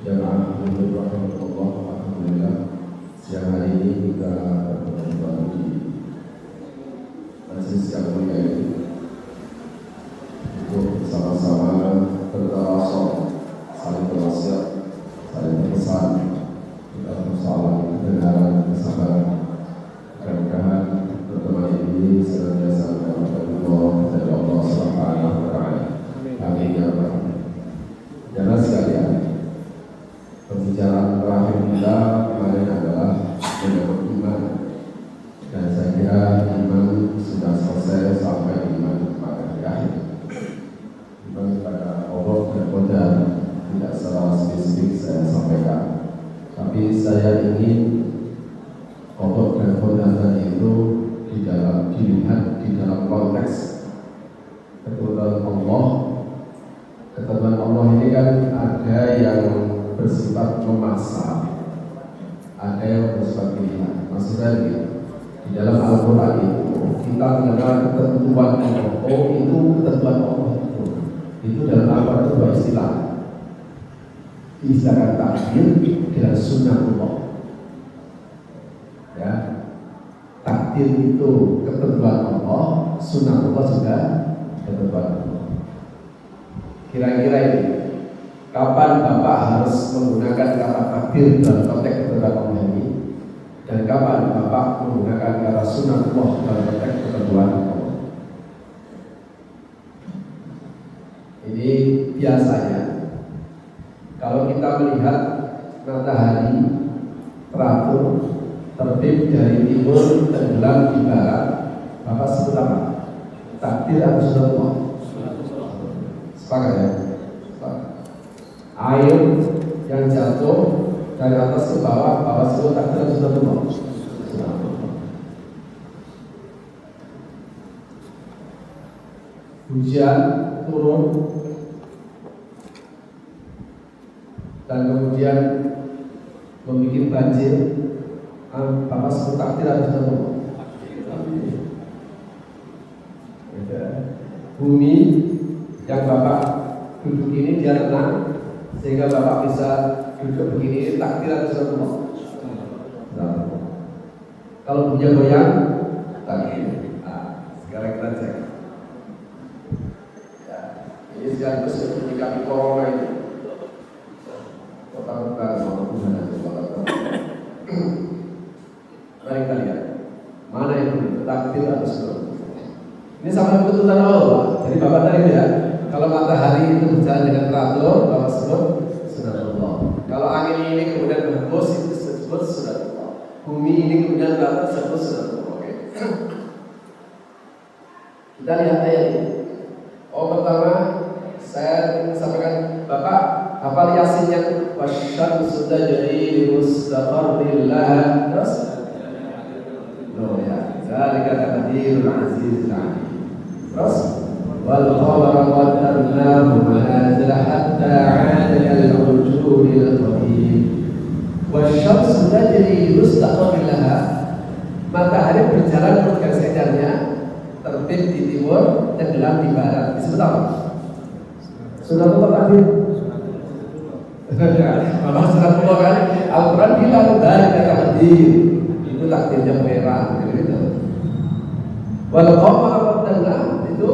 Jamaah rahmatullah, alhamdulillah siang hari ini kita bertemu kembali di majelis yang mulia ini untuk bersama-sama bertawassul, saling berwasiat, saling berpesan dalam persoalan kebenaran, kesabaran. Mudah-mudahan pertemuan ini senantiasa mendapatkan ridho dari Allah Subhanahu wa Ta'ala. Amin ya rabbal alamin. Jamaah sekalian, pembicaraan terakhir kita kemarin adalah menyangkut iman, dan saya kira iman sudah selesai sampai iman pada akhir. Iman pada Allah dan Qadar tidak secara spesifik saya sampaikan, tapi saya ingin Allah dan Qadar itu dilihat di dalam konteks ketuhanan Allah. Ketuhanan Allah ini kan ada yang bersifat memaksa, ada yang bersifat pilihan. Maksudnya di dalam Al-Quran itu kita mengenal ketentuan Allah. Oh, itu ketentuan Allah itu dalam Al-Quran itu dua istilah, diistilahkan takdir dengan sunnah Allah. Ya, takdir itu ketentuan Allah, sunnah Allah juga ketentuan Allah. Kira-kira ini kapan Bapak harus menggunakan kata takdir dalam konteks ketentuan Allah ini, dan kapan Bapak menggunakan kata sunnah Allah dalam konteks ketentuan Allah? Ini biasanya kalau kita melihat matahari teratur terbit dari timur tenggelam di barat, Bapak sebut apa? Takdir atau sunnah Allah? Sepakat ya? Air yang jatuh dari atas ke bawah, bawah sebut takdir sudah turun. Hujan turun dan kemudian membuat banjir, Bapak sebut takdir sudah turun. Bumi yang Bapak duduk ini dia tenang sehingga Bapak bisa duduk begini, takdir atau sunnah Allah? Kalau punya goyang, takdir. Sekarang kita cek. Ya, ini sekaligus menyikapi corona ini. Kota-kota Tuhan dan kota-kota. Mari kita lihat mana yang benar, takdir atau sunnah Allah. Ini sama ketentuan Allah. Jadi Bapak tadi ya, kalau matahari itu berjalan dengan teratur, Bapak sebut sunnah Allah. Kalau angin ini kemudian berhembus, itu disebut sunnah Allah. Bumi ini kemudian teratur, disebut sunnah Allah. Oke. Kita lihat ayat ini. Oh, pertama saya ingin sampaikan Bapak hafal Yasin yang wasyamsu tajri li mustaqarrin laha. Terus oh ya, zalika taqdirul azizil alim. Terus wal qamara qaddarnahu manazila hatta 'ada al-urjunil qadim. Wasyamsu tajri mustaqarrin laha. Matahari berjalan menurut sejarahnya, terbit di timur, tenggelam di barat. Disebut apa? Sunnah Allah takdir. Bapak sunnah Allah kan Al-Quran bilang zalika taqdir. Itu takdirnya merah gitu. Wal qamara qaddarnahu itu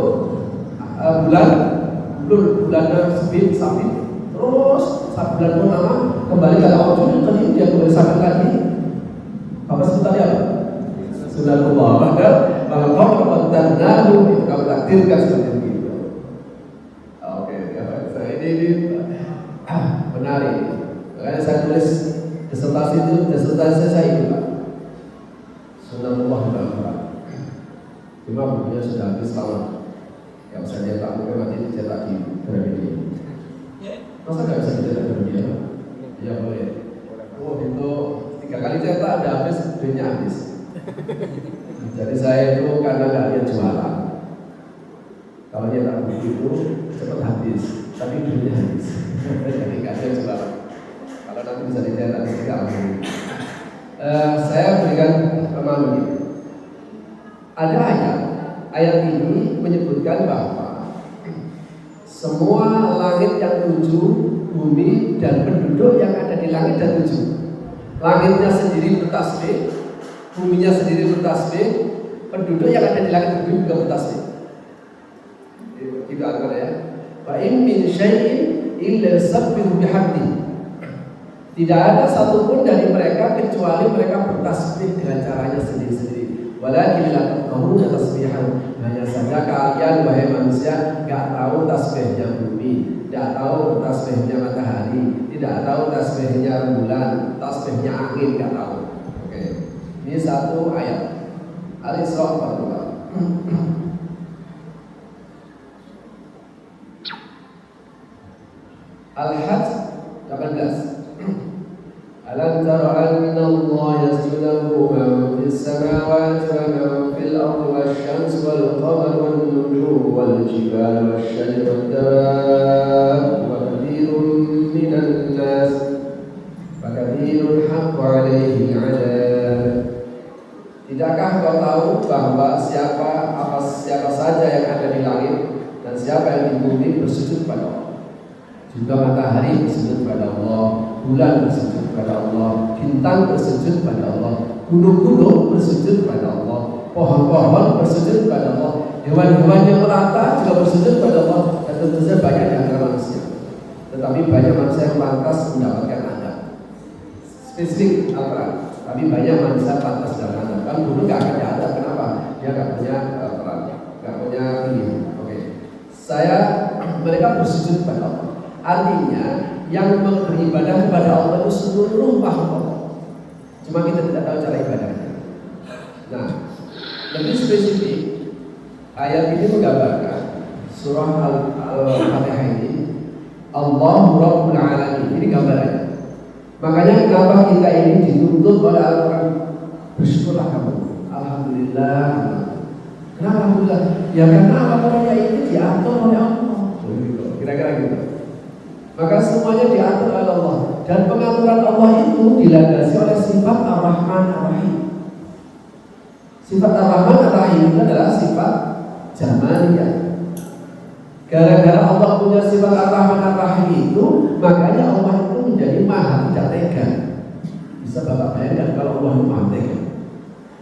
bulan sabit, terus bulan purnama kembali ke awal tadi dia kembali sabit lagi. Apa sebutannya apa? Sunnah Allah. Maka wal qaddarnahu itu kamu takdirkan seperti itu. Oke, saya ini menarik. Makanya saya tulis disertasi saya itu Pak. Sunnah Allah dalam Quran. Cuma bukunya sudah habis lama. Yang bisa cetak mungkin nanti dicetak di Gramedia. Masa nggak bisa dicetak di Gramedia? Iya boleh. Oh itu 3 kali cetak ada habis, duitnya habis. Jadi saya itu karena nggak lihat jualan. Kalau nyetak buku itu cepat habis, tapi duitnya habis. Jadi nggak ada jualan. Kalau nanti bisa dicetak di Gramedia. Saya berikan pemahaman begini. Ada ayat ini menyebutkan bahwa semua langit yang 7 bumi dan penduduk yang ada di langit dan 7. Langitnya sendiri bertasbih, buminya sendiri bertasbih, penduduk yang ada di langit dan bumi juga bertasbih. Itu Al-Quran ya. Wa in min syai'in illa yusabbihu bihamdihi. Tidak ada satupun dari mereka kecuali mereka bertasbih dengan caranya sendiri-sendiri. Walakin la tafqahuna tasbihan. Hanya saja kalian wahai manusia enggak tahu tasbihnya bumi, tidak tahu tasbihnya matahari, tidak tahu tasbihnya bulan, tasbihnya angin enggak tahu. Oke. Ini satu ayat. Al-Isra 42. Al-Hajj 18. Alam tara anna Allah yasjudu lahu man fis samawati wa man fil ardi wasyamsu wal qamaru wan nujumu wal jibalu wasyajaru wad dawabu wa katsirun minan nas wa katsirun haqqo 'alaihi 'adab. Tidakkah kau tahu bahwa siapa saja yang ada di langit dan siapa yang di bumi bersujud pada Allah? Juga matahari bersujud pada Allah, bulan bersujud pada Allah, bintang bersujud pada Allah, gunung-gunung bersujud pada Allah, pohon-pohon bersujud pada Allah, hewan-hewan yang merata juga bersujud pada Allah, dan tentu saja banyak di antara manusia. Tetapi banyak manusia yang pantas mendapatkan adab. Spesifik Al-Quran. Tapi banyak manusia pantas mendapatkan adab. Kan gunung nggak akan diadab. Kenapa? Dia nggak punya peran, nggak punya pilihan. Oke. Mereka bersujud pada Allah. Artinya yang beribadah kepada Allah itu seluruh makhluk Allah. Cuma kita tidak tahu cara ibadahnya. Nah, lebih spesifik ayat ini menggambarkan surah Al-Fatihah ini Allahu Rabbul Alamin. Ini gambarannya. Makanya kenapa kita ini dituntut oleh Al-Quran, bersyukurlah kamu. Alhamdulillah. Kenapa Alhamdulillah? Ya karena Al-Quran ini diatur oleh Allah. Kira-kira gitu. Maka semuanya diatur oleh Allah, dan pengaturan Allah itu dilandasi oleh sifat Ar-Rahman Ar-Rahim. Sifat Ar-Rahman Ar-Rahim itu adalah sifat jamaliyah. Gara-gara Allah punya sifat Ar-Rahman Ar-Rahim itu, makanya Allah itu menjadi maha tidak tega. Bisa Bapak bayangkan kalau Allah itu maha tega.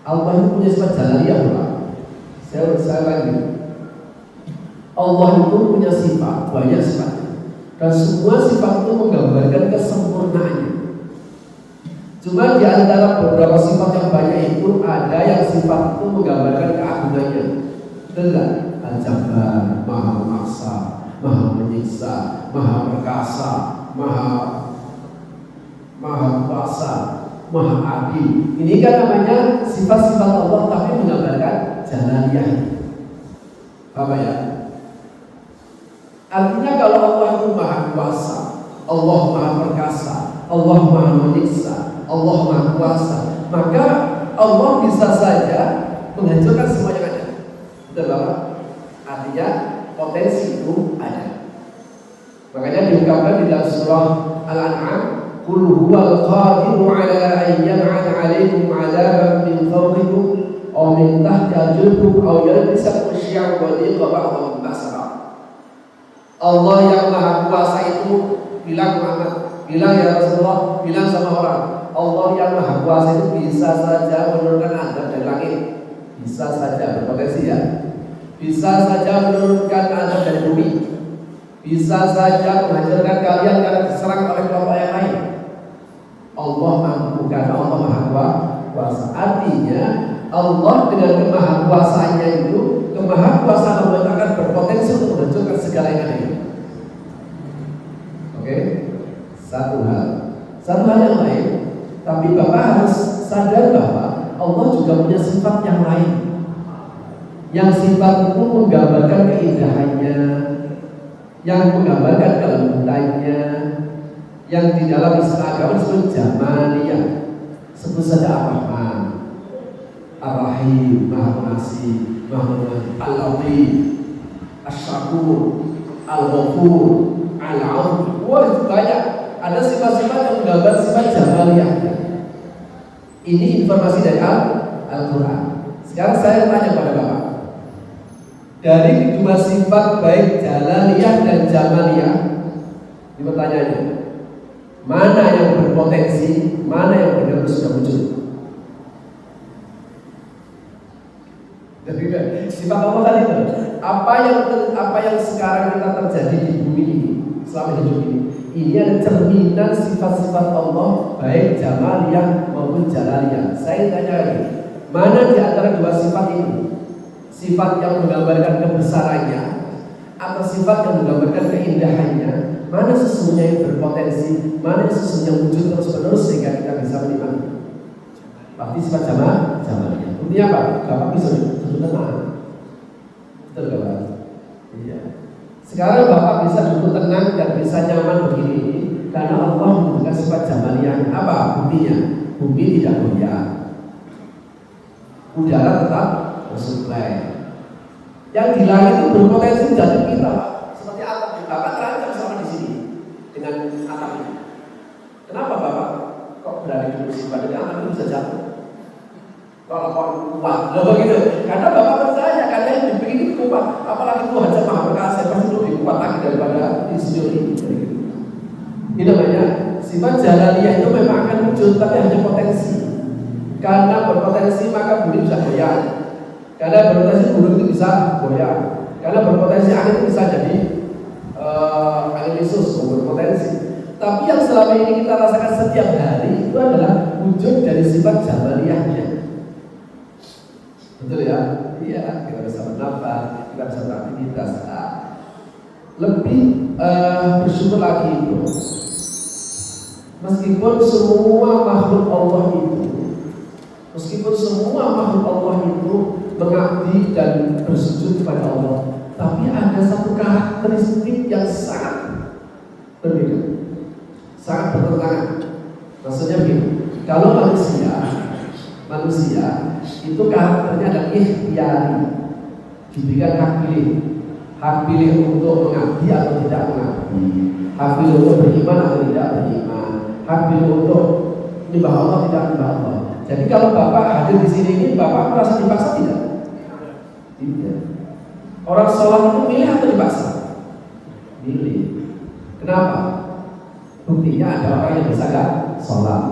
Allah itu punya sifat jamaliyah, Pak. Saya lagi. Allah itu punya sifat, banyak sifat. Dan semua sifat itu menggambarkan kesempurnaannya. Cuma di antara beberapa sifat yang banyak itu ada yang sifat itu menggambarkan keagungannya. Betul? Al-Jabbar, Maha Memaksa, Maha Menyiksa, Maha Perkasa, Maha Kuasa, Maha Adil. Ini kan namanya sifat-sifat Allah tapi menggambarkan jalaniyah. Apa ya? Artinya kalau Allah itu maha kuasa, Allah maha perkasa, Allah maha menyiksa, Allah maha kuasa, maka Allah bisa saja menghancurkan semua yang ada. Betul Bapak? Artinya potensi itu ada. Makanya diungkapkan di dalam surah Al-An'am, Qul huwal qadiru ala an yab'atha 'alaikum 'adaban min fawqikum aw min tahti arjulikum aw yalbisakum syi'an wa yudhiqa ba'dakum ba'sa. Allah yang maha kuasa itu, bilang Muhammad, bilang ya Rasulullah, bilang sama orang, Allah yang maha kuasa itu bisa saja menurunkan azab dari langit, bisa saja, berpotensi ya, bisa saja menurunkan azab dari bumi, bisa saja menghancurkan kalian karena diserang oleh kelompok yang lain. Allah mampu karena Allah maha kuasa. Artinya Allah dengan kemahakuasaannya itu, kemahakuasaan Allah akan berpotensi untuk menghancurkan segala yang ada ini. Oke, satu hal yang lain. Tapi Bapak harus sadar bahwa Allah juga punya sifat yang lain. Yang sifat itu menggambarkan keindahannya, yang menggambarkan kelembutannya, yang di dalam istilah agama disebut jamaliyah. Sebut saja Ar-Rahman, Ar-Rahim, Maha Pengasih, Maha Pengasih, Al-Latif, Asy-Syakur, Al-Ghafur, Al-Afu. Wah, itu banyak. Ada sifat-sifat yang menggambar sifat jamaliyah. Ini informasi dari Al-Quran. Sekarang saya tanya pada Bapak, dari kedua sifat baik jalaliyah dan jamaliyah, Ini pertanyaannya, mana yang berpotensi, mana yang benar-benar sudah wujud? Jadi sifat Allah tadi itu, apa yang sekarang kita terjadi di bumi ini selama hidup ini adalah cerminan sifat-sifat Allah, baik jamaliyah maupun jalaliyah. Saya tanya lagi, mana di antara dua sifat ini? Sifat yang menggambarkan kebesarannya atau sifat yang menggambarkan keindahannya? Mana sesungguhnya yang berpotensi, mana yang sesungguhnya wujud terus-menerus sehingga kita bisa menikmati? Pasti sifat jamaliyah. Buktinya apa? Bapak bisa duduk tenang. Betul gak Pak? Iya. Sekarang Bapak bisa duduk tenang dan bisa nyaman begini karena Allah menunjukkan sifat jamaliyah. Apa buktinya? Bumi tidak goyah, udara tetap bersuplai. Yang di langit itu berpotensi jadi kita, Pak. Seperti atap. Bapak terancam sama di sini dengan atap ini. Kenapa Bapak kok berani di kursi? Padahal atap itu bisa jatuh. Kalau kuat, loh begitu. Karena Bapak percaya, karena yang dibikin itu kuat. Apalagi Tuhan Yang Maha Perkasa pasti lebih kuat lagi daripada insinyur ini. Ini namanya sifat jalaliyah itu memang akan wujud, tapi hanya potensi. Karena berpotensi maka bumi bisa goyah. Karena berpotensi gunung itu bisa goyah. Karena berpotensi angin itu bisa jadi angin Yesus, berpotensi. Tapi yang selama ini kita rasakan setiap hari itu adalah wujud dari sifat jamaliyahnya. Betul ya? Iya, kita bisa bernafas, kita bisa beraktivitas. Lebih bersyukur lagi itu. Meskipun semua makhluk Allah itu mengabdi dan bersujud kepada Allah, tapi ada satu karakteristik yang sangat berbeda, sangat bertentangan. Maksudnya begini, kalau manusia itu karakternya adalah ikhtiyari, diberikan hak pilih untuk mengabdi atau tidak mengabdi, hak pilih untuk beriman atau tidak beriman, hak pilih untuk menyembah Allah tidak menyembah Allah. Jadi kalau Bapak hadir di sini ini, Bapak merasa dipaksa tidak? Tidak. Orang sholat itu milih atau dipaksa? Milih. Kenapa? Buktinya ada orang yang bisa gak sholat.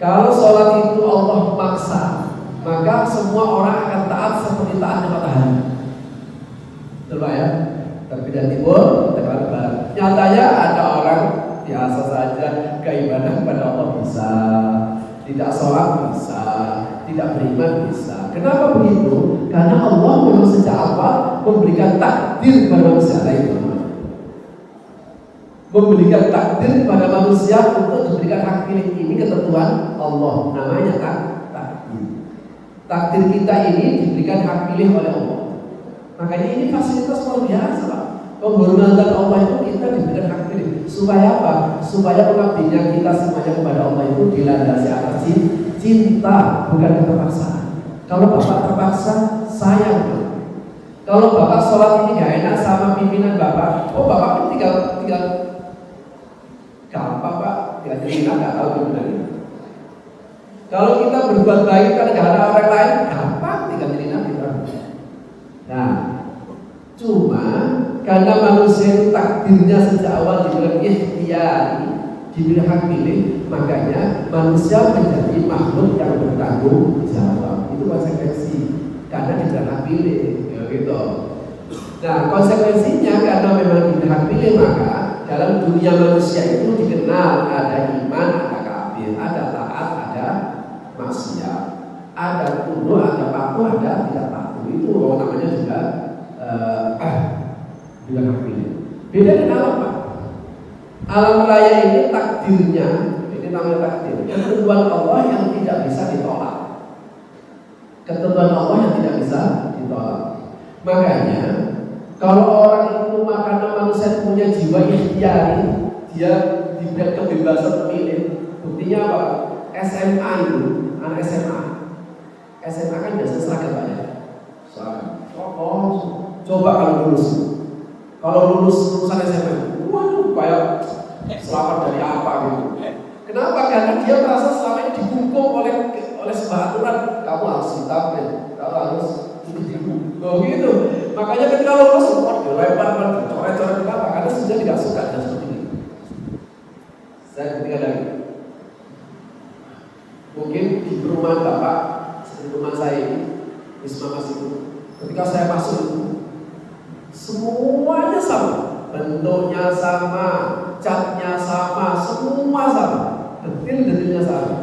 Kalau sholat itu Allah maksa, maka semua orang akan taat seperti taatnya matahari. Betul Pak ya? Terbit dari timur, terbit barat. Nyatanya ada orang biasa saja keibadah kepada Allah bisa, tidak sholat bisa, tidak beriman bisa. Kenapa begitu? Karena Allah memang sejak awal memberikan takdir kepada manusia lain. Memberikan takdir kepada manusia untuk diberikan hak pilih. Ini ketentuan Allah, namanya takdir. Takdir kita ini diberikan hak pilih oleh Allah. Makanya ini fasilitas luar biasa Pak. Penghormatan Allah itu kita diberikan hak pilih. Supaya apa? Supaya pengabdian kita semuanya kepada Allah itu dilandasi atas cinta, bukan keterpaksaan. Kalau Bapak terpaksa, sayang. Kalau Bapak sholat ini gak enak sama pimpinan Bapak, Bapak tinggal gampang Pak, tinggal cerita gak tahu gimana. Kalau kita berbuat baik kan gak ada orang lain, gampang tinggal cerita kita. Nah, cuma karena manusia itu takdirnya sejak awal diberikan ikhtiyari, diberi hak pilih, makanya manusia menjadi makhluk yang bertanggung jawab. Itu konsekuensi karena diberi hak pilih, ya gitu. Nah, konsekuensinya karena memang diberi hak pilih, maka dalam dunia manusia itu dikenal ada iman, ada kafir, ada taat, ada maksiat, ada tunduk, ada patuh, ada tidak patuh. Itu namanya juga hak pilih. Beda dengan alam Pak. Alam raya ini takdirnya, ini namanya takdir. Ketentuan Allah yang tidak bisa ditolak. Ketentuan Allah yang tidak bisa ditolak. Makanya kalau orang itu karena manusia punya jiwa ikhtiyari, dia diberi kebebasan memilih. Buktinya apa? SMA itu, anak SMA kan biasa seragam banyak. Coba kalau lulusan SMA, waduh kayak selamat dari apa gitu. Kenapa? Karena dia merasa selama ini dibungkung oleh sebuah aturan. Kamu harus hitam, kamu harus begitu. Makanya ketika lulus, dilempar, coret-coret kenapa? rumah bapak, rumah saya ini, Wisma Mas itu. Ketika saya masuk itu, semuanya sama, bentuknya sama, catnya sama, semua sama, detil-detilnya sama.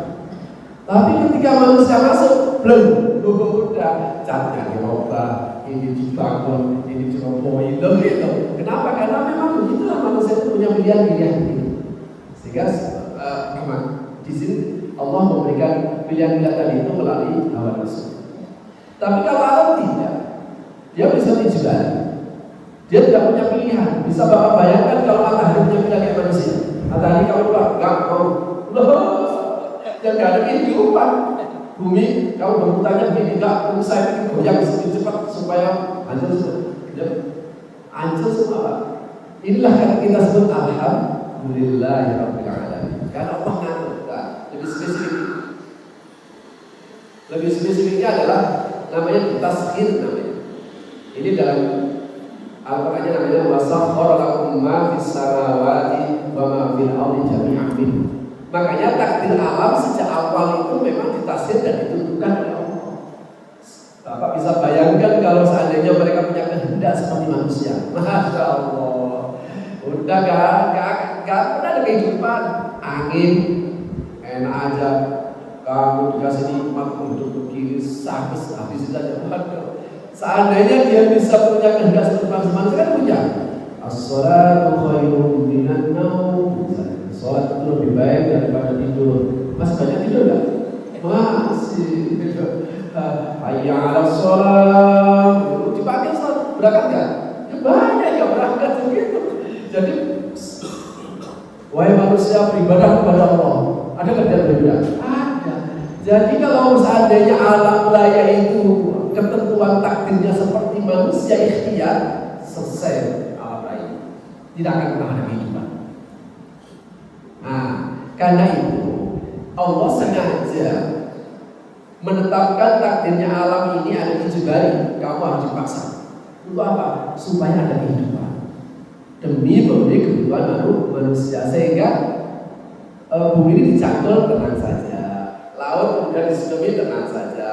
Tapi ketika manusia masuk, belum, udah catnya dirubah, ini dibangun, ini dirobohin, gitu. Kenapa? Karena memang begitulah manusia itu punya pilihan-pilihan ini. Sehingga di sini Allah memberikan pilihan-pilihan tadi itu melalui hawa nafsu. Tapi kalau alam tidak, dia bisa dijual. Dia tidak punya pilihan. Bisa Bapak bayangkan kalau matahari punya pilihan kayak manusia. Matahari kamu nggak mau, yang nggak ada kehidupan. Bumi kamu berputarnya begini nggak, saya ingin goyang sedikit cepat supaya hancur semua. Inilah yang kita sebut alhamdulillahirabbil alamin. Karena Allah ngatur. Lebih spesifiknya adalah namanya tasghir namanya. Ini dalam Al-Qur'annya namanya wasakhkhara lakum ma fis samawati wa ma fil ardi jami'an min. Makanya takdir alam sejak awal itu memang ditafsir dan ditentukan oleh Allah. Bapak bisa bayangkan kalau seandainya mereka punya kehendak seperti manusia. Masya Allah. Udah gak pernah ada kehidupan. Angin enak aja. Kamu dikasih nikmat untuk begini habis saja. Seandainya dia bisa punya kehendak seperti manusia kan punya. As-salatu khairun minan naum. Salat itu lebih baik daripada tidur. Mas banyak tidur enggak? Masih. Hayya 'alas shalah. Dipakai salat berangkat enggak? Ya banyak yang berangkat begitu. Jadi wahai manusia beribadah kepada Allah. Ada kerjaan berbeda? Ada. Jadi kalau seandainya alam raya itu ketentuan takdirnya seperti manusia ikhtiar, selesai alam raya. Tidak akan pernah ada kehidupan. Nah, karena itu Allah sengaja menetapkan takdirnya alam ini ada di jari. Kamu harus dipaksa. Untuk apa? Supaya ada kehidupan. Demi memberi kebutuhan manusia sehingga bumi ini dicangkul tenang saja, laut kemudian disedemi tenang saja,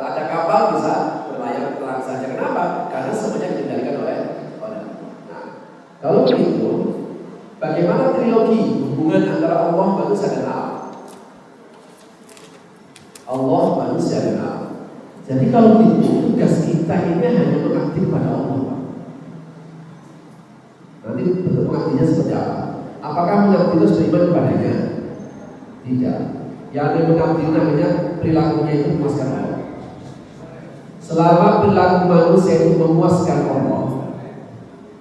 ada kapal bisa berlayar tenang saja. Kenapa? Karena semuanya dikendalikan oleh Allah. Nah, kalau begitu, bagaimana trilogi hubungan antara Allah, manusia dan alam? Allah, manusia dan alam. Jadi kalau begitu tugas kita ini hanya mengabdi kepada Allah. Nanti bentuk pengabdinya seperti apa? Apakah mengabdi itu beriman kepadanya? Tidak. Yang mengabdi namanya perilakunya itu memuaskan Allah. Selama perilaku manusia itu memuaskan Allah,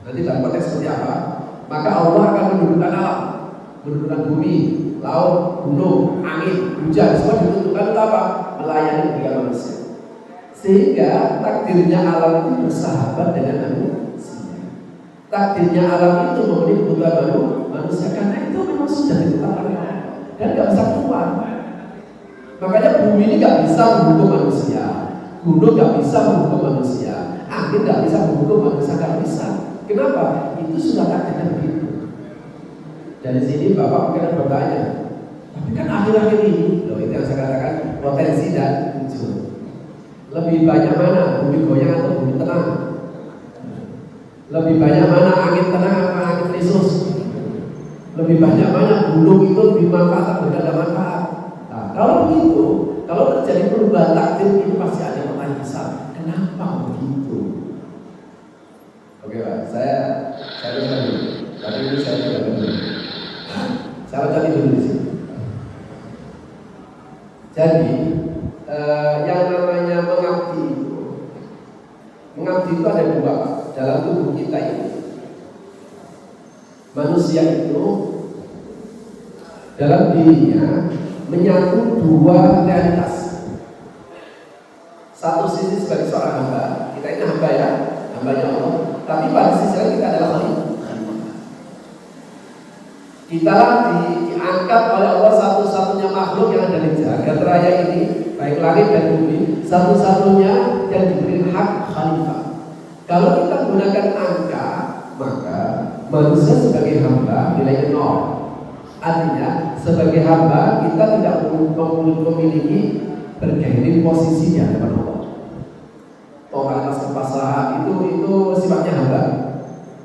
nanti dalam konteks seperti apa? Maka Allah akan menundukkan alam, menundukkan bumi, laut, gunung, angin, hujan, semua ditentukan untuk apa? Melayani kepada manusia. Sehingga takdirnya alam itu bersahabat dengan manusia. Takdirnya alam itu memenuhi kebutuhan manusia karena itu memang sudah ditetapkan oleh Allah dan nggak bisa keluar. Makanya bumi ini nggak bisa menghukum manusia, gunung nggak bisa menghukum manusia, angin nggak bisa menghukum manusia, nggak bisa. Kenapa? Itu sudah takdirnya begitu. Dari sini Bapak mungkin bertanya, tapi kan akhir-akhir ini, loh itu yang saya katakan potensi dan muncul. Lebih banyak mana bumi goyang atau bumi tenang? Lebih banyak mana angin tenang atau angin risus? Lebih banyak mana gunung itu lebih manfaat atau tidak ada manfaat? Nah, kalau begitu, kalau terjadi perubahan takdir itu pasti ada pertanyaan besar. Kenapa begitu? Oke Pak, saya baca dulu. Tadi ini saya baca dulu. Saya baca dulu di sini. Jadi yang namanya mengabdi itu ada dua Pak. Dalam tubuh kita ini, manusia itu dalam dirinya menyatu dua realitas. Satu sisi sebagai seorang hamba, kita ini hamba ya, hambanya Allah. Tapi pada sisi lain kita adalah khalifah. Kita diangkat oleh Allah satu-satunya makhluk yang ada di jagat raya ini, baik langit dan bumi, satu-satunya yang diberi hak khalifah. Kalau kita menggunakan angka, maka manusia sebagai hamba nilainya 0. Artinya sebagai hamba kita tidak memiliki bergaining posisi di hadapan Allah. Totalitas kepasrahan itu sifatnya hamba.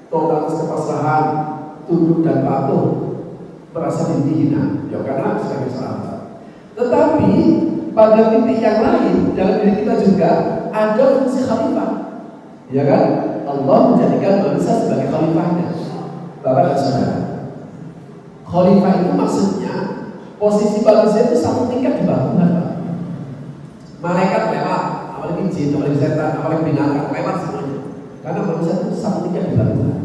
Totalitas kepasrahan, tunduk dan patuh, merasa dihina, ya karena sebagai sahabat. Tetapi pada titik yang lain dalam diri kita juga ada fungsi khalifah, ya kan? Allah menjadikan manusia sebagai khalifahnya. Bapak dan saudara, khalifah itu maksudnya posisi manusia itu satu tingkat di bawah Tuhan. Malaikat lewat, apalagi jin, apalagi setan, apalagi binatang lewat semuanya. Karena manusia itu satu tingkat di bawah Tuhan.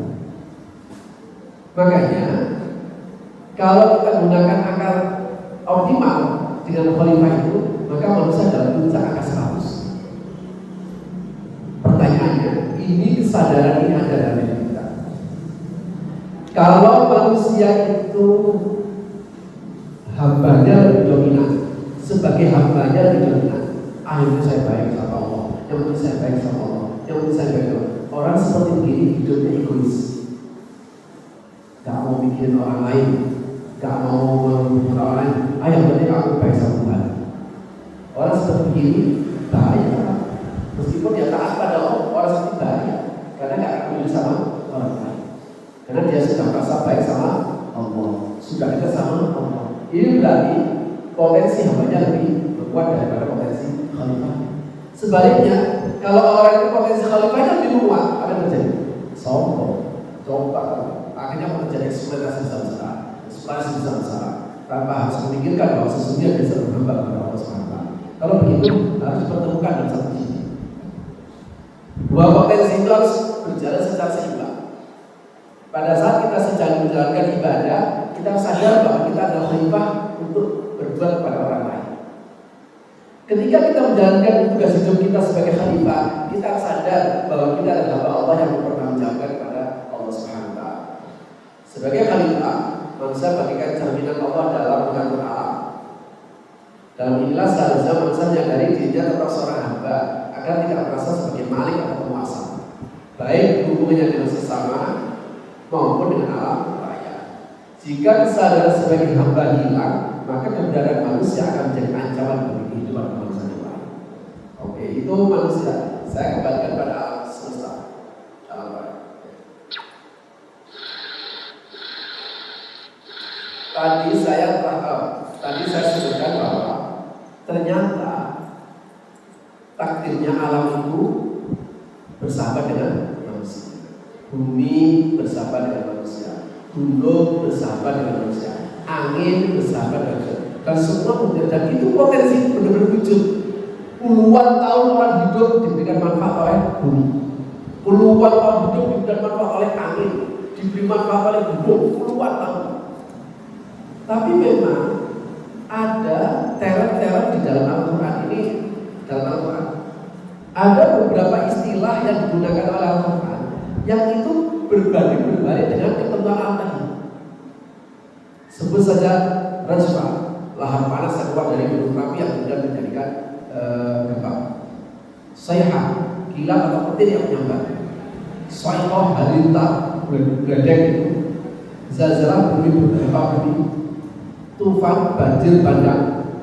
Makanya kalau kita gunakan akal optimal dengan khalifah itu, maka manusia dalam puncak angka 100. Pertanyaannya, ini kesadaran ini ada dalam diri kita. Kalau manusia itu hambanya lebih dominan, sebagai hambanya lebih dominan, akhirnya saya baik sama Allah, yang penting saya baik sama Allah, yang penting saya baik sama Allah. Orang seperti begini hidupnya egois, gak mau mikirin orang lain, gak mau menghubungi orang lain. Yang penting aku baik sama Tuhan. Orang seperti ini bahaya. Meskipun dia taat pada Allah, orang seperti bahaya, karena gak akan peduli sama orang lain. Karena dia sudah merasa baik sama Allah, sudah dekat sama Allah. Ini berarti potensi hambanya lebih kuat daripada potensi khalifah. Sebaliknya, kalau orang itu potensi khalifahnya lebih kuat, apa yang terjadi? Sombong, coba, akhirnya terjadi eksploitasi besar-besaran, eksploitasi besar-besaran, tanpa harus memikirkan bahwa sesungguhnya bisa berhamba kepada Allah SWT. Kalau begitu harus dipertemukan dalam satu sisi. Dua potensi itu harus berjalan secara seimbang. Pada saat kita sedang menjalankan ibadah, kita sadar bahwa kita adalah khalifah untuk berbuat kepada orang lain. Ketika kita menjalankan tugas hidup kita sebagai khalifah, kita sadar bahwa kita adalah hamba Allah yang mempertanggungjawabkan kepada Allah Subhanahu wa taala. Sebagai khalifah, manusia bagikan cerminan Allah dalam mengatur alam. Dalam inilah seharusnya manusia menyadari dirinya tetap seorang hamba agar tidak merasa sebagai malik atau penguasa, baik hubungannya dengan sesama maupun dengan alam raya. Jika kesadaran sebagai hamba hilang, maka keberadaan manusia akan menjadi ancaman bagi kehidupan manusia yang lain. Oke, itu manusia. Saya kembalikan pada alam semesta, alam raya. Tadi saya sebutkan bahwa ternyata takdirnya alam itu bersahabat dengan manusia. Bumi bersahabat dengan manusia, gunung bersahabat dengan manusia, angin bersahabat dengan manusia, dan semua dan itu potensi benar-benar wujud. Puluhan tahun orang hidup diberikan manfaat oleh bumi, puluhan tahun hidup diberikan manfaat oleh angin, diberi manfaat oleh gunung, puluhan tahun. Tapi memang ada teror-teror di dalam Al-Quran ini. Dalam Al-Quran ada beberapa istilah yang digunakan oleh Al-Quran yang itu berbalik dengan ketentuan alam tadi. Sebut saja rajfa, lahar panas yang keluar dari gunung Merapi yang kemudian menjadikan gempa. Sayhah, kilat atau petir yang menyambar. Sayhah, halilintar, gledek itu. Zalzalah, bumi bergempa bumi. Tufan, banjir bandang,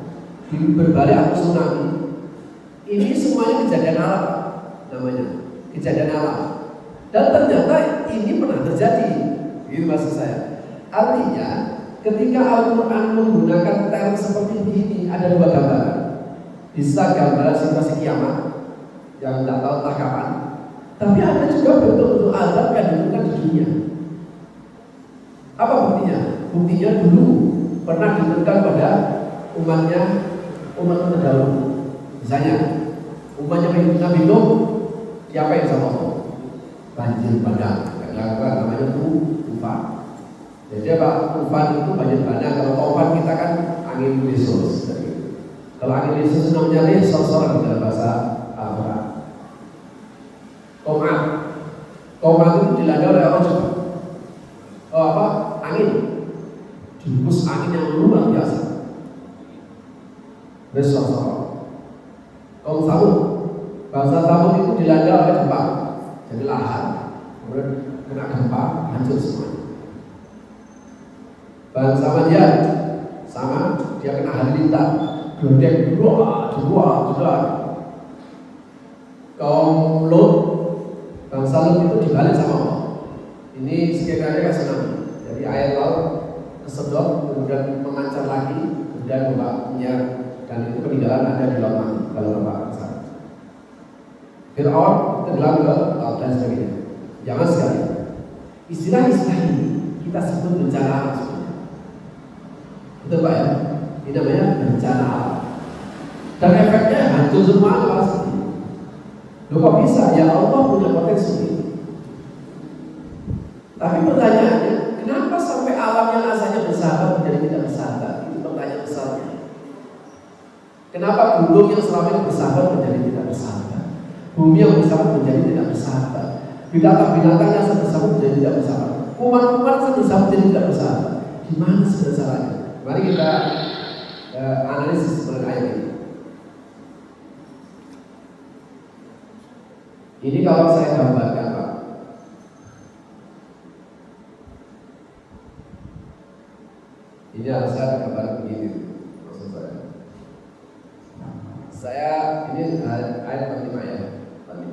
berbalik atau tsunami. Ini semuanya kejadian alam, namanya kejadian alam. Dan ternyata ini pernah terjadi. Itu maksud saya. Artinya, ketika Al-Quran menggunakan term seperti ini, ada dua gambaran. Bisa gambaran situasi kiamat yang tidak tahu entah kapan. Tapi ada juga bentuk-bentuk azab yang ditemukan di dunia. Apa buktinya? Buktinya dulu pernah diberikan pada umat terdahulu. Misalnya umatnya Nabi Nuh, siapa yang sama Allah? Banjir bandang, namanya tufan. Jadi apa? Tufan itu banjir bandang. Kalau tufan kita kan angin lesus. Kalau angin lesus namanya sorsoran dalam bahasa Arab. Komat itu dilanda oleh apa coba? Angin. Jurus angin yang luar biasa. Besok kaum Samud, bangsa Samud itu dilanda oleh gempa, jadi lahar, kemudian kena gempa, hancur semuanya. Bangsa Madian sama, dia kena halilintar, Gledek dua. Kaum Lot, bangsa Lot itu dibalik sama Allah. Ini skenario tsunami. Jadi air laut kesedot, kemudian memancar lagi, kemudian bapaknya dan itu peninggalan ada di laut mati kalau bapak kesana. Fir'aun tenggelam ke laut dan sebagainya. Jangan sekali. Istilah-istilah ini kita sebut bencana alam. Betul Pak ya? Ini namanya bencana alam. Dan efeknya hancur semua kepala sendiri. Loh kok bisa? Ya Allah punya potensi ini. Tapi pertanyaannya, kenapa sampai alam yang asalnya bersahabat menjadi tidak bersahabat? Itu pertanyaan besarnya. Kenapa gunung yang selama ini bersahabat menjadi tidak bersahabat? Bumi yang bersahabat menjadi tidak bersahabat? Binatang-binatang yang bersahabat menjadi tidak bersahabat? Kuman-kuman yang bersahabat menjadi tidak bersahabat? Gimana sebenarnya caranya? Mari kita analisis mengenai ayat ini. Ini kalau saya gambarkan Pak, ini harus saya gambar begini maksud saya ini ayat 45 ya tadi.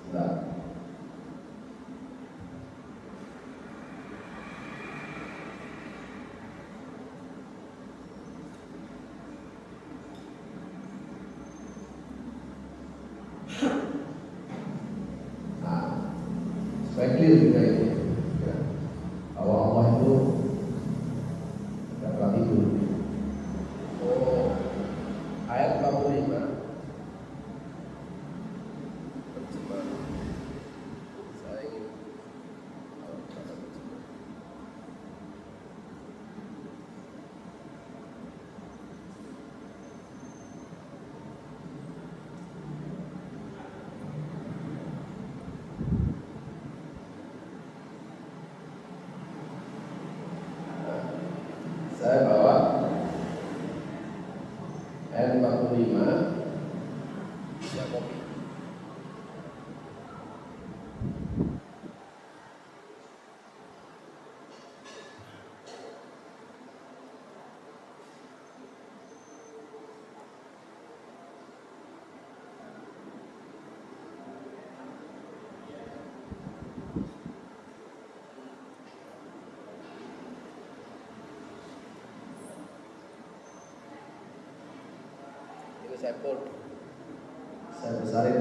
Sebentar. Supaya clear juga ini ya. Bahwa Allah itu tidak pernah tidur. Ayat 45. Saya ingin saya bawa ayat 45 ya kopi. Saya besarin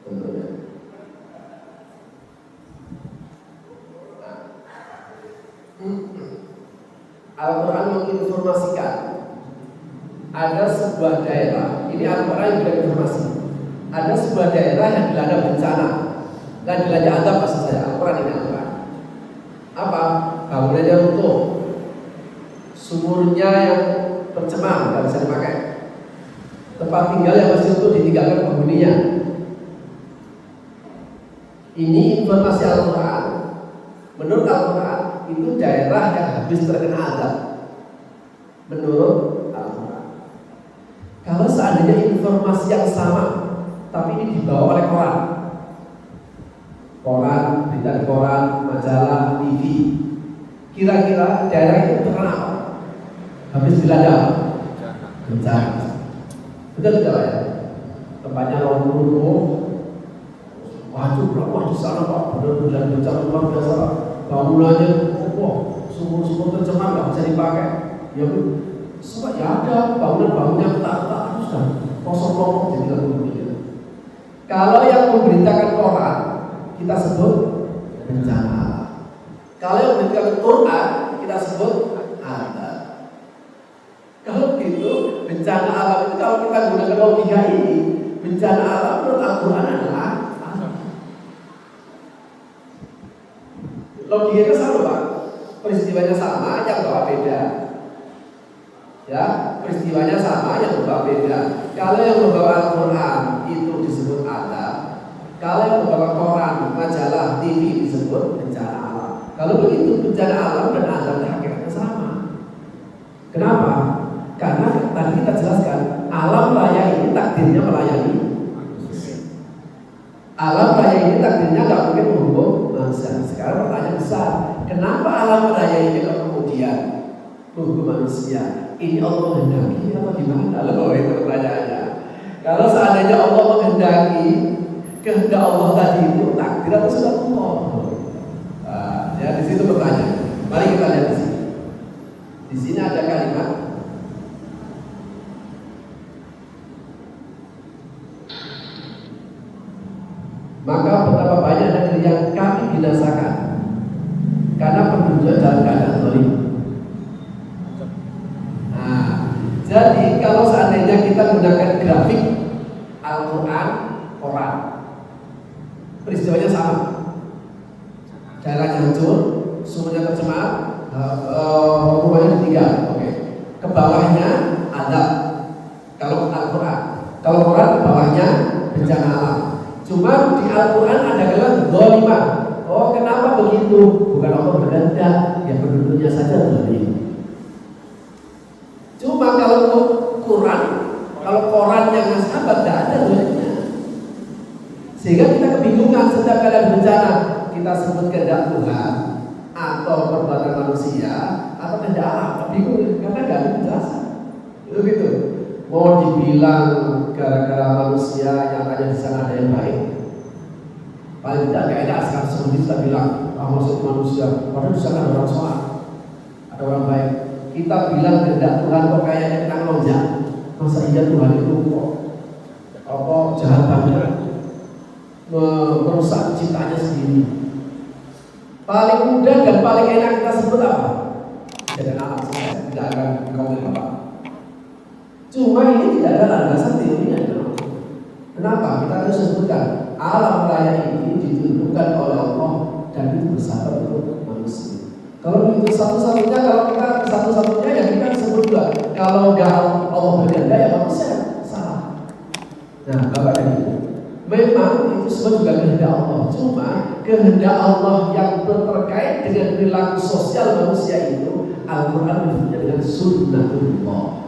bentuknya. Al-Quran menginformasikan ada sebuah daerah. Ini Al-Quran juga informasi. Ada sebuah daerah yang dilanda bencana dan dilanda azab maksud saya. Al-Quran ini Al-Quran. Apa? Bangunannya runtuh, sumurnya yang tercemar, nggak bisa dipakai. Tempat tinggal yang masih utuh ditinggalkan penghuninya. Ini informasi Al-Quran. Menurut Al-Quran itu daerah yang habis terkena azab. Menurut Al-Quran. Kalau seandainya informasi yang sama, tapi ini dibawa oleh koran, berita di koran, majalah, TV, kira-kira daerah itu terkena apa? Habis dilanda bencana. Betul tidak ya? Tempatnya runtuh, waduh berapa di sana Pak? Benar-benar bencana luar biasa Pak. Bangunannya, sumur-sumur tercemar nggak bisa dipakai. Ya semua ya ada bangunan-bangunnya retak-retak sudah kosong-kosong jadi lalu. Kalau yang memberitakan koran kita sebut bencana. Kalau yang memberitakan Quran kita sebut azab. Kalau begitu bencana alam itu kalau kita gunakan logika ini, bencana alam menurut Al-Quran adalah azab. Logikanya sama Pak, peristiwanya sama, yang bawa beda. Ya, peristiwanya sama, yang membawa beda. Kalau yang membawa Al-Quran itu disebut azab. Kalau yang membawa koran, majalah, TV disebut bencana alam. Kalau begitu bencana alam dan azabnya hakikatnya sama. Kenapa? Karena tadi kita jelaskan alam raya ini takdirnya melayani. Alam raya ini takdirnya nggak mungkin menghukum manusia. Sekarang pertanyaan besar, kenapa alam raya ini kok kemudian hukum manusia? Ini Allah menghendaki atau gimana? Loh, itu pertanyaannya. Kalau seandainya Allah menghendaki, kehendak Allah tadi itu takdir atau sudah Allah? Ya di situ pertanyaan. Mari kita lihat di sini. Di sini ada kalimat. Maka betapa banyak negeri yang kami binasakan karena penduduknya dalam keadaan zalim. Nah, jadi kalau seandainya kita gunakan grafik Al-Quran, Quran, peristiwanya sama. Daerahnya hancur, sumbernya tercemar, hukumannya ketiga. Oke. Ke bawahnya adab. Kalau Al-Quran, kalau Quran ke bawahnya bencana alam. Cuma di Al-Quran ada kalimat zalimah. Oh, kenapa begitu? Bukan Allah berkehendak, ya penduduknya saja zalim. Cuma kalau Quran, kalau Quran yang sahabat tidak ada zalimnya. Sehingga kita kebingungan setiap kali ada bencana. Kita sebut kehendak Tuhan atau perbuatan manusia atau kehendak alam, bingung karena nggak ada penjelasan. Begitu. Mau dibilang gara-gara manusia yang ada di sana ada yang baik, paling tidak kayaknya sekarang sebelum kita bilang maksud manusia, padahal di sana ada orang sholat, ada orang baik. Kita bilang kehendak Tuhan kok kayaknya kita lonjak. Masa iya Tuhan itu kok jahat banget, merusak ciptanya sendiri. Paling mudah dan paling enak kita sebut apa? Jadi alam semesta, tidak akan komen apa. Cuma ini tidak ada landasan teorinya. Kenapa? Kita harus sebutkan alam raya ini ditentukan oleh Allah dan itu bersahabat untuk manusia. Kalau itu satu-satunya, kalau kita satu-satunya ya kita sebut juga. Kalau nggak Allah berkehendak ya manusia salah. Nah, Bapak dan Ibu, memang itu semua juga kehendak Allah. Cuma kehendak Allah yang terkait dengan perilaku sosial manusia itu Al-Quran menyebutnya dengan sunnatullah.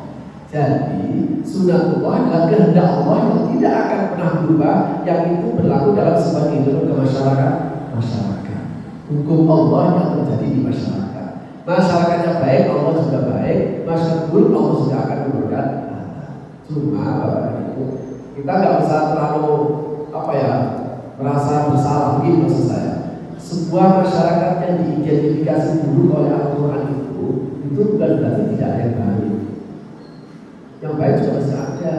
Jadi sunnatullah adalah kehendak Allah yang tidak akan pernah berubah, yang itu berlaku dalam sebuah kehidupan masyarakat. Hukum Allah yang terjadi di masyarakat. Masyarakatnya baik, Allah juga baik. Masyarakat buruk, Allah juga akan memberikan. Cuma Bapak dan Ibu, kita nggak bisa terlalu merasa bersalah, begini maksud saya. Sebuah masyarakat yang diidentifikasi buruk oleh Al-Quran itu bukan berarti tidak ada yang baik. Yang baik juga masih ada,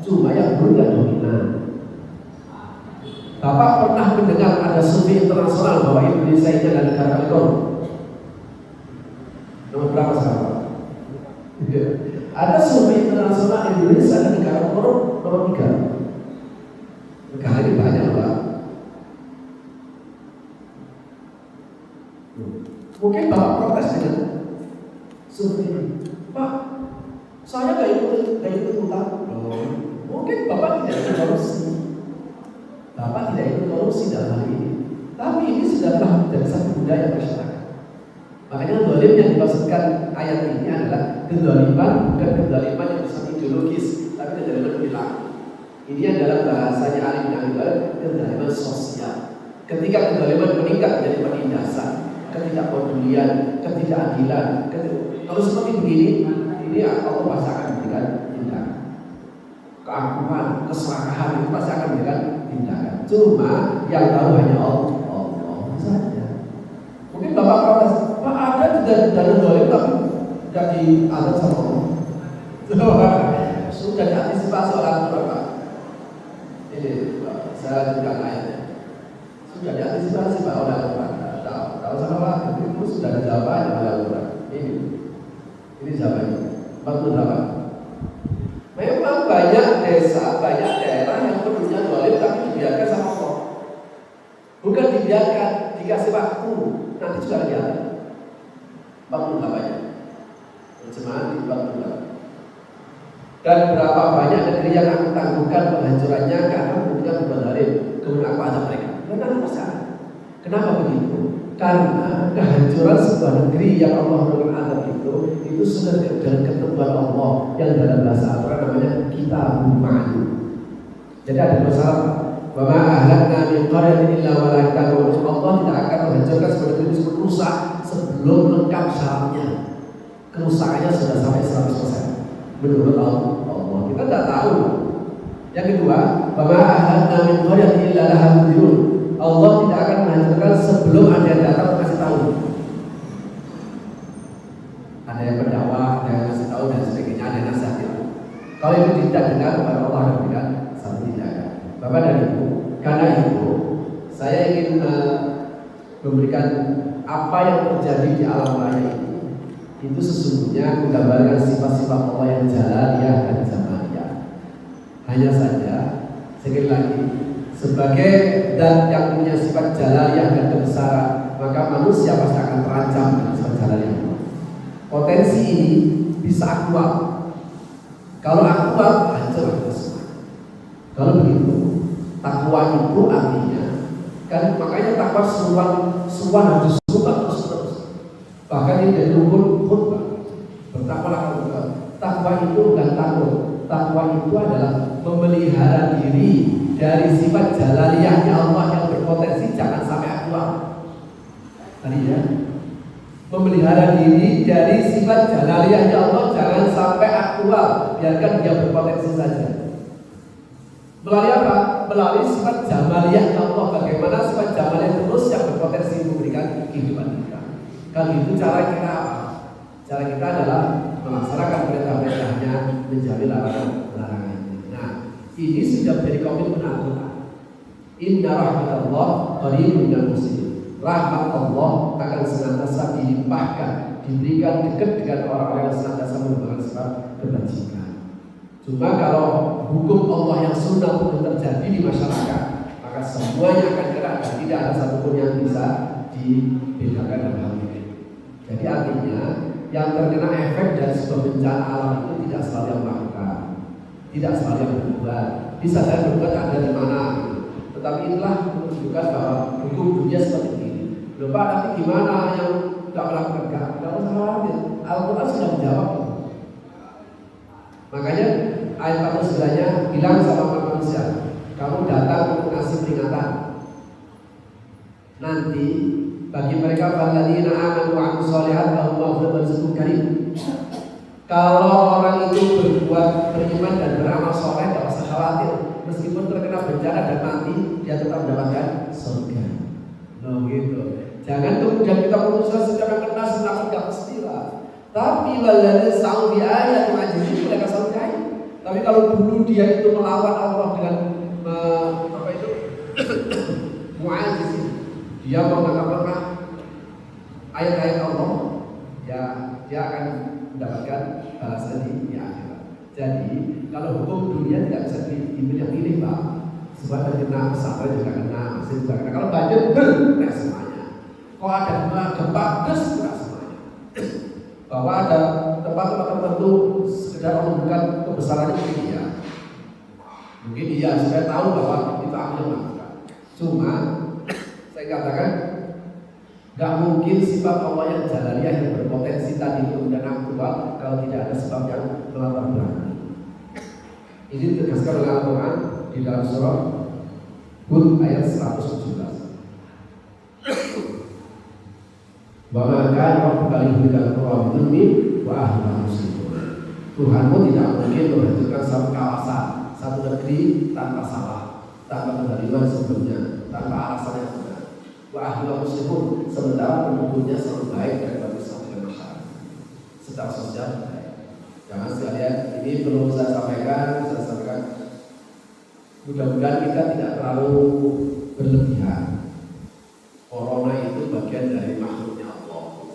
cuma yang buruk yang dominan. Bapak pernah mendengar ada survei internasional bahwa Indonesia ini adalah negara ekonomi? Nomor berapa sekarang? Ada survei internasional Indonesia adalah negara nomor 3. Negara ini banyak Pak. Mungkin Bapak protes dengan survei ini. Pak, saya gak ikut utang. Mungkin Bapak tidak ikut korupsi. Bapak tidak ikut korupsi dalam hal ini. Tapi ini sudahlah menjadi satu budaya masyarakat. Makanya zalim yang dimaksudkan ayat ini adalah kezaliman, bukan kezaliman yang bersifat ideologis, tapi kezaliman perilaku. Ini adalah bahasanya alim yang kezaliman sosial. Ketika kezaliman meningkat menjadi penindasan, ketidakpedulian, ketidakadilan. Kalau seperti begini, ini Allah pasti akan memberikan tindakan. Keakuan, keserakahan itu pasti akan memberikan tindakan. Cuma yang tahu hanya Allah saja. Mungkin Bapak protes, Pak ada tidak dana zalim tapi tidak diatur sama Allah. Sudah diantisipasi oleh Al-Quran. Ini saya juga ayatnya. Sudah diantisipasi Pak oleh Al-Quran. Tahu sama Pak, itu sudah ada jawabannya oleh Al-Quran. Ini jawabannya. 48. Memang banyak desa, banyak daerah yang penduduknya zalim tapi dibiarkan sama Allah. Bukan dibiarkan, dikasih waktu. Nanti juga lagi ada 48-nya. Terjemahan di 48. Dan berapa banyak negeri yang aku tangguhkan penghancurannya karena penduduknya berbuat zalim. Kemudian aku azab mereka. Dan nanti masalah. Kenapa begitu? Karena kehancuran sebuah negeri yang Allah berikan azab itu sudah dalam ketentuan Allah yang dalam bahasa Al-Quran namanya kitabun ma'lum. Jadi ada masalah. Wa ma ahlakna min qaryatin illa wa laha kitabun. Allah tidak akan menghancurkan sebagai disebut rusak sebelum lengkap syaratnya. Kerusakannya sudah sampai 100% menurut Allah. Kita tidak tahu. Yang kedua, bahwa ahadna min qaryatin illa laha mundirun. Allah tidak akan menghancurkan sebelum ada yang datang kasih tahu. Ada yang berdakwah, ada yang kasih tahu dan sebagainya, ada yang nasihat. Kalau itu tidak dengar kepada Allah dan tidak satu tidak. Bapak dan Ibu, karena itu saya ingin memberikan apa yang terjadi di alam raya ini. Itu sesungguhnya menggambarkan sifat-sifat Allah yang jalaniyah dan zamaniyah. Hanya saja sekali lagi sebagai zat yang punya sifat jalaniyah dan kebesaran, maka manusia pasti akan terancam dengan sifat jalaniyah. Potensi ini bisa aktual. Kalau aktual, hancur semua. Kalau begitu, takwa itu artinya kan makanya takwa seruan harus terus. Bahkan ini dari rukun khutbah. Bertakwalah kamu. Takwa itu bukan takut. Takwa itu adalah memelihara diri dari sifat jalaniyahnya Allah yang berpotensi jangan sampai aktual. Tadi ya. Memelihara diri dari sifat jalaniyahnya Allah jangan sampai aktual. Biarkan dia berpotensi saja. Melalui apa? Melalui sifat jamaliyahnya Allah. Bagaimana sifat jamaliyah terus yang berpotensi memberikan kehidupan kita. Kalau itu cara kita apa? Cara kita adalah melaksanakan perintah-perintahnya, menjauhi larangan-larangannya. Nah, ini sudah menjadi komitmen Al-Quran. Inna rahmatallah qaribun minal muslimin. Rahmat Allah akan senantiasa dilimpahkan, diberikan dekat dengan orang-orang yang senantiasa mengembangkan sifat kebajikan. Cuma kalau hukum Allah yang sunnah belum terjadi di masyarakat, maka semuanya akan kena dan tidak ada satupun yang bisa dibedakan dalam hal ini. Jadi artinya yang terkena efek dari sebuah bencana alam itu tidak selalu yang melakukan, tidak selalu yang berbuat. Bisa saya berbuat ada di mana, tetapi itulah menunjukkan bahwa hukum dunia seperti ini. Lupa nanti gimana yang tidak melakukan? Tidak usah khawatir. Al-Quran sudah menjawab. Makanya ayat 49-nya bilang sama manusia, kamu datang untuk ngasih peringatan. Nanti bagi mereka alladzina amanu wa amilus sholihat lahum maghfirah wa rizqun karim. Kalau orang itu berbuat beriman dan beramal soleh, tidak usah khawatir. Meskipun terkena bencana dan mati, dia tetap mendapatkan surga. Loh gitu. Jangan kemudian kita berusaha secara keras tidak pastilah. Tapi waladzina sa'u bi ayatin ajizin mereka surga. Tapi kalau dulu dia itu melawan Allah dengan apa itu mu'ajizin, dia menganggap ayat-ayat Allah, ya dia akan mendapatkan balasan di akhirat. Jadi kalau hukum dunia tidak bisa dipilih-pilih Pak. Sebab terkena pesawat juga kena, masih juga kena. Kalau banjir kena semuanya. Kalau ada gempa kena semuanya. Bahwa ada tempat-tempat tertentu sekedar menunjukkan kebesarannya mungkin iya. Mungkin iya, saya tahu bahwa itu akan melakukan. Cuma saya katakan gak mungkin sifat Allah yang jalaniyah yang berpotensi tadi itu dan aktual kalau tidak ada sebab yang melatar belakang. Ini ditegaskan oleh Al-Quran di dalam surah Hud ayat 117. Wa ma kana rabbuka liyuhlikal qura bidzulmi wa ahliha muslimun. Tuhanmu tidak mungkin menghancurkan satu kawasan, satu negeri tanpa salah, tanpa kezaliman sebelumnya, tanpa alasan yang benar. Wa ahliha muslimun, sementara penduduknya selalu baik dan bagus dengan masyarakat. Secara sosial baik. Jangan sekalian, ini perlu saya sampaikan. Mudah-mudahan kita tidak terlalu berlebihan. Corona itu bagian dari makhluknya Allah.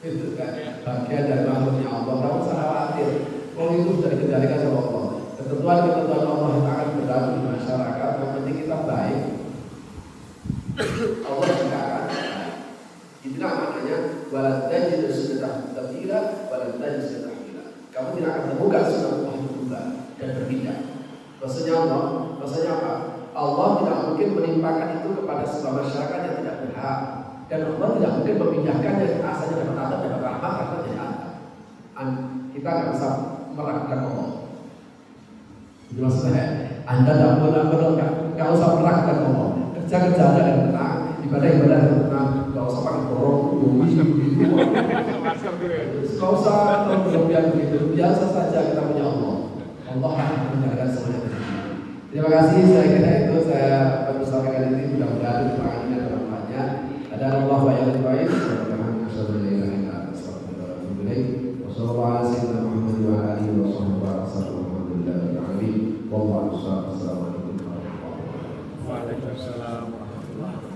Itu kan bagian dari makhluknya Allah. Kamu usah khawatir. Kalau itu sudah dikendalikan sama Allah. Ketentuan-ketentuan Allah itu akan berlaku di masyarakat. Yang penting kita baik. Allah juga akan baik. Itulah maknanya waladajid sunnah tabila, waladajid sunnah tabila. Kamu tidak akan temukan sunnah Allah itu berubah dan berpindah. Maksudnya apa? Allah tidak mungkin menimpakan itu kepada sebuah masyarakat yang tidak berhak, dan Allah tidak mungkin memindahkan yang asalnya dapat adab dapat rahmat karena tidak ada. Kita nggak bisa meragukan Allah. Itu maksudnya Anda tidak perlu usah meragukan Allah. Kerja Anda dengan tenang. ibadah nggak usah pakai borong, gitu. Nggak usah berlebihan begitu. Biasa saja kita punya Allah. Allah akan menjaga semuanya. Terima kasih. Saya kira itu saya sampaikan ini mudah-mudahan terangkan dan bermanfaatnya. Ada Allah yang baik. Waalaikumsalam warahmatullahi wabarakatuh.